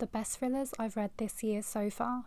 the best thrillers I've read this year so far.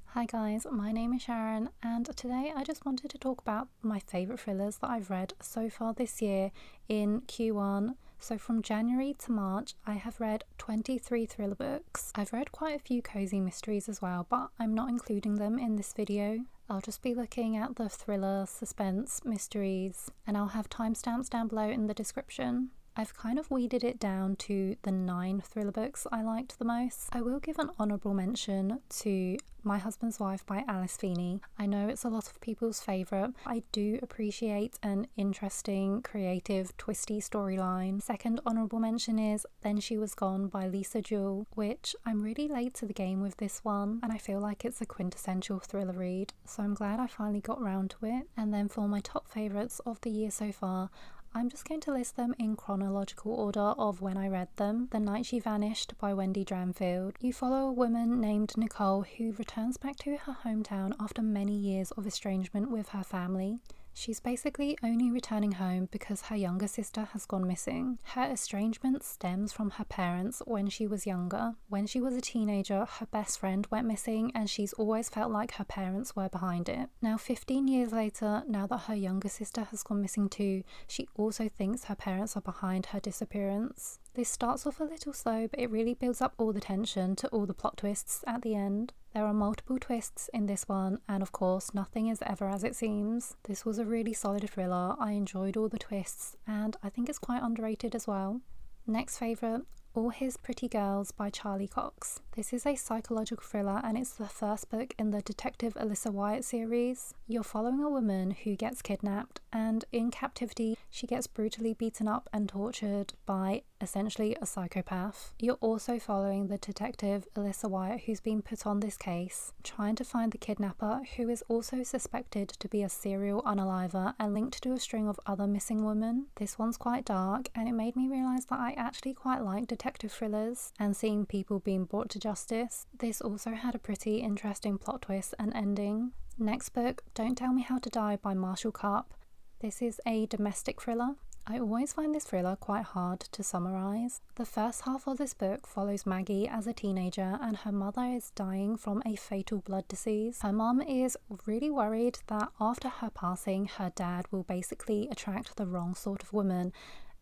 Hi guys, my name is Sharon, and today I just wanted to talk about my favourite thrillers that I've read so far this year in Q1. So from January to March, I have read 23 thriller books. I've read quite a few cozy mysteries as well, but I'm not including them in this video. I'll just be looking at the thriller, suspense, mysteries, and I'll have timestamps down below in the description. I've kind of weeded it down to the 9 thriller books I liked the most. I will give an honourable mention to My Husband's Wife by Alice Feeney. I know it's a lot of people's favourite. I do appreciate an interesting, creative, twisty storyline. Second honourable mention is Then She Was Gone by Jewell, which I'm really late to the game with this one, and I feel like it's a quintessential thriller read, so I'm glad I finally got round to it. And then for my top favourites of the year so far, I'm just going to list them in chronological order of when I read them. The Night She Vanished by Wendy Dranfield. You follow a woman named Nicole who returns back to her hometown after many years of estrangement with her family. She's basically only returning home because her younger sister has gone missing. Her estrangement stems from her parents when she was younger. When she was a teenager, her best friend went missing and she's always felt like her parents were behind it. Now 15 years later, now that her younger sister has gone missing too, she also thinks her parents are behind her disappearance. This starts off a little slow, but it really builds up all the tension to all the plot twists at the end. There are multiple twists in this one, and of course nothing is ever as it seems. This was a really solid thriller. I enjoyed all the twists, and I think it's quite underrated as well. Next favourite, All His Pretty Girls by Charly Cox. This is a psychological thriller and it's the first book in the Detective Alyssa Wyatt series. You're following a woman who gets kidnapped, and in captivity she gets brutally beaten up and tortured by essentially a psychopath. You're also following the detective Alyssa Wyatt, who's been put on this case, trying to find the kidnapper, who is also suspected to be a serial unaliver and linked to a string of other missing women. This one's quite dark, and it made me realise that I actually quite like detective thrillers and seeing people being brought to justice. This also had a pretty interesting plot twist and ending. Next book, Don't Tell Me How to Die by Karp. This is a domestic thriller. I always find this thriller quite hard to summarise. The first half of this book follows Maggie as a teenager, and her mother is dying from a fatal blood disease. Her mum is really worried that after her passing, her dad will basically attract the wrong sort of woman,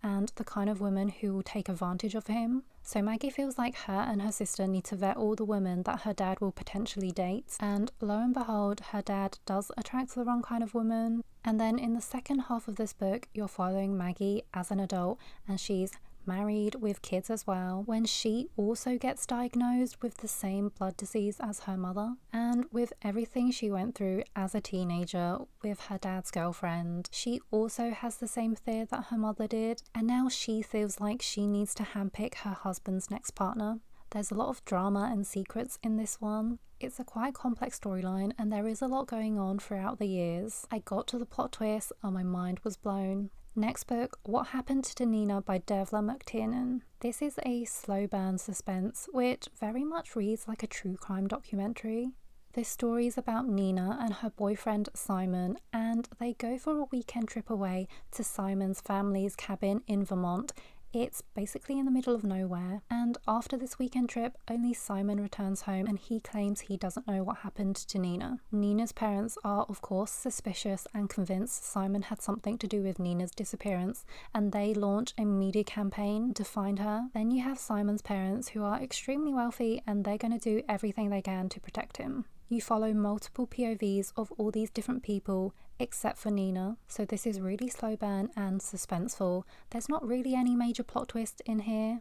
and the kind of woman who will take advantage of him. So Maggie feels like her and her sister need to vet all the women that her dad will potentially date, and lo and behold, her dad does attract the wrong kind of woman. And then in the second half of this book, you're following Maggie as an adult, and she's married with kids as well, when she also gets diagnosed with the same blood disease as her mother. And with everything she went through as a teenager with her dad's girlfriend, she also has the same fear that her mother did, and now she feels like she needs to handpick her husband's next partner. There's a lot of drama and secrets in this one. It's a quite complex storyline, and there is a lot going on throughout the years. I got to the plot twist and my mind was blown. Next book, What Happened to Nina by Dervla McTiernan. This is a slow burn suspense, which very much reads like a true crime documentary. This story is about Nina and her boyfriend Simon, and they go for a weekend trip away to Simon's family's cabin in Vermont. It's basically in the middle of nowhere, and after this weekend trip, only Simon returns home and he claims he doesn't know what happened to Nina. Nina's parents are of course suspicious and convinced Simon had something to do with Nina's disappearance, and they launch a media campaign to find her. Then you have Simon's parents, who are extremely wealthy, and they're going to do everything they can to protect him. You follow multiple POVs of all these different people except for Nina, so this is really slow burn and suspenseful. There's not really any major plot twist in here,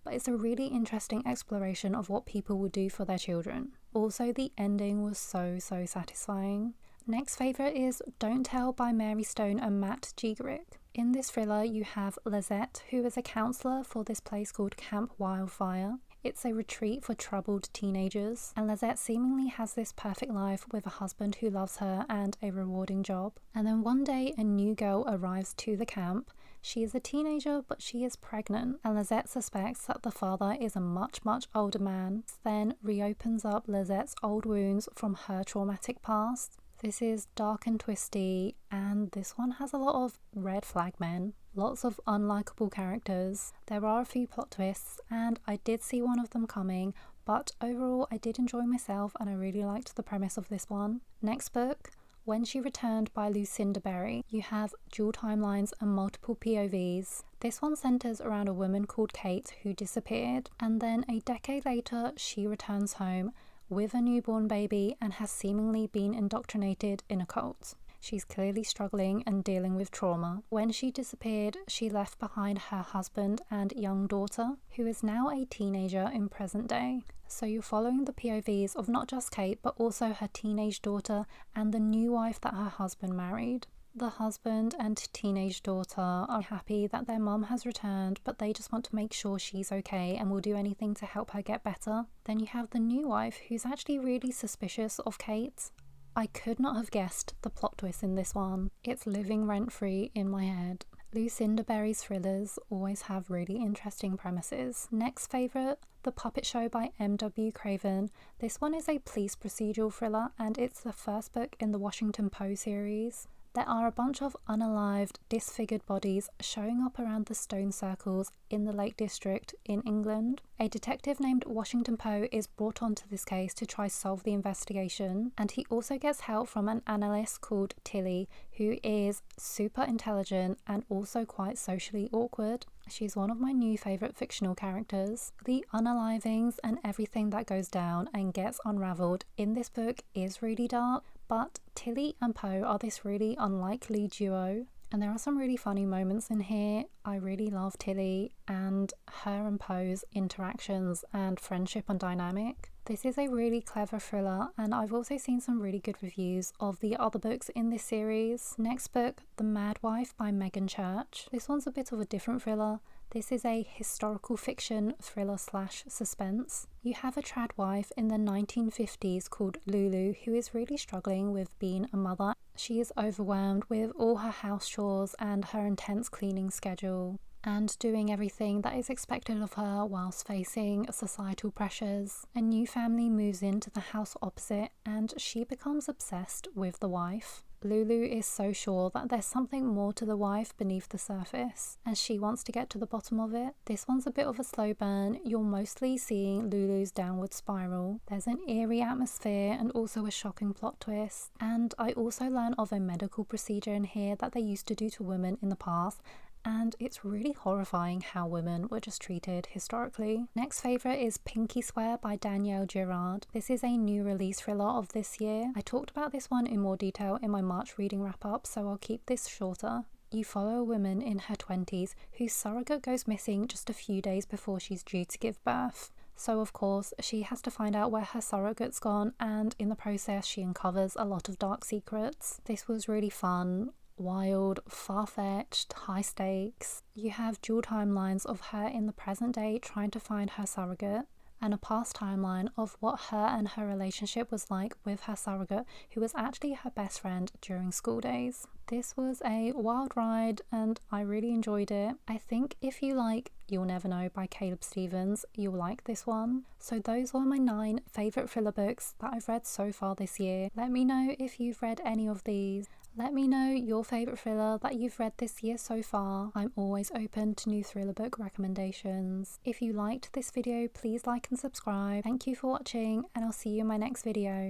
but it's a really interesting exploration of what people would do for their children. Also, the ending was so satisfying. Next favourite is Don't Tell by Mary Stone and Matt Giegerich. In this thriller you have Lizette, who is a counsellor for this place called Camp Wildfire. It's a retreat for troubled teenagers, and Lizette seemingly has this perfect life with a husband who loves her and a rewarding job. And then one day a new girl arrives to the camp. She is a teenager, but she is pregnant, and Lizette suspects that the father is a much older man. This then reopens up Lizette's old wounds from her traumatic past. This is dark and twisty, and this one has a lot of red flag men. Lots of unlikable characters. There are a few plot twists, and I did see one of them coming, but overall I did enjoy myself and I really liked the premise of this one. Next book, When She Returned by Lucinda. You have dual timelines and multiple POVs. This one centres around a woman called Kate who disappeared, and then a decade later she returns home with a newborn baby and has seemingly been indoctrinated in a cult. She's clearly struggling and dealing with trauma. When she disappeared, she left behind her husband and young daughter, who is now a teenager in present day. So you're following the POVs of not just Kate, but also her teenage daughter and the new wife that her husband married. The husband and teenage daughter are happy that their mum has returned, but they just want to make sure she's okay and will do anything to help her get better. Then you have the new wife, who's actually really suspicious of Kate. I could not have guessed the plot twist in this one. It's living rent-free in my head. Lucinda Berry's thrillers always have really interesting premises. Next favourite, The Puppet Show by M.W. Craven. This one is a police procedural thriller and it's the first book in the Washington Poe series. There are a bunch of unalived, disfigured bodies showing up around the stone circles in the Lake District in England. A detective named Washington Poe is brought onto this case to try solve the investigation, and he also gets help from an analyst called Tilly, who is super intelligent and also quite socially awkward. She's one of my new favourite fictional characters. The unalivings and everything that goes down and gets unravelled in this book is really dark, but Tilly and Poe are this really unlikely duo, and there are some really funny moments in here. I really love Tilly and her and Poe's interactions and friendship and dynamic. This is a really clever thriller, and I've also seen some really good reviews of the other books in this series. Next book, The Mad Wife by Meagan Church. This one's a bit of a different thriller. This is a historical fiction thriller / suspense. You have a trad wife in the 1950s called Lulu who is really struggling with being a mother. She is overwhelmed with all her house chores and her intense cleaning schedule, and doing everything that is expected of her whilst facing societal pressures. A new family moves into the house opposite and she becomes obsessed with the wife. Lulu is so sure that there's something more to the wife beneath the surface, and she wants to get to the bottom of it. This one's a bit of a slow burn. You're mostly seeing Lulu's downward spiral. There's an eerie atmosphere and also a shocking plot twist. And I also learn of a medical procedure in here that they used to do to women in the past, and it's really horrifying how women were just treated historically. Next favourite is Pinky Swear by Danielle Girard. This is a new release thriller of this year. I talked about this one in more detail in my March reading wrap up, so I'll keep this shorter. You follow a woman in her 20s whose surrogate goes missing just a few days before she's due to give birth. So of course she has to find out where her surrogate's gone, and in the process she uncovers a lot of dark secrets. This was really fun, wild, far-fetched, high stakes. You have dual timelines of her in the present day trying to find her surrogate, and a past timeline of what her and her relationship was like with her surrogate, who was actually her best friend during school days. This was a wild ride and I really enjoyed it. I think if you like You'll Never Know by Caleb Stevens, you'll like this one. So those were my 9 favourite thriller books that I've read so far this year. Let me know if you've read any of these. Let me know your favourite thriller that you've read this year so far. I'm always open to new thriller book recommendations. If you liked this video, please like and subscribe. Thank you for watching, and I'll see you in my next video.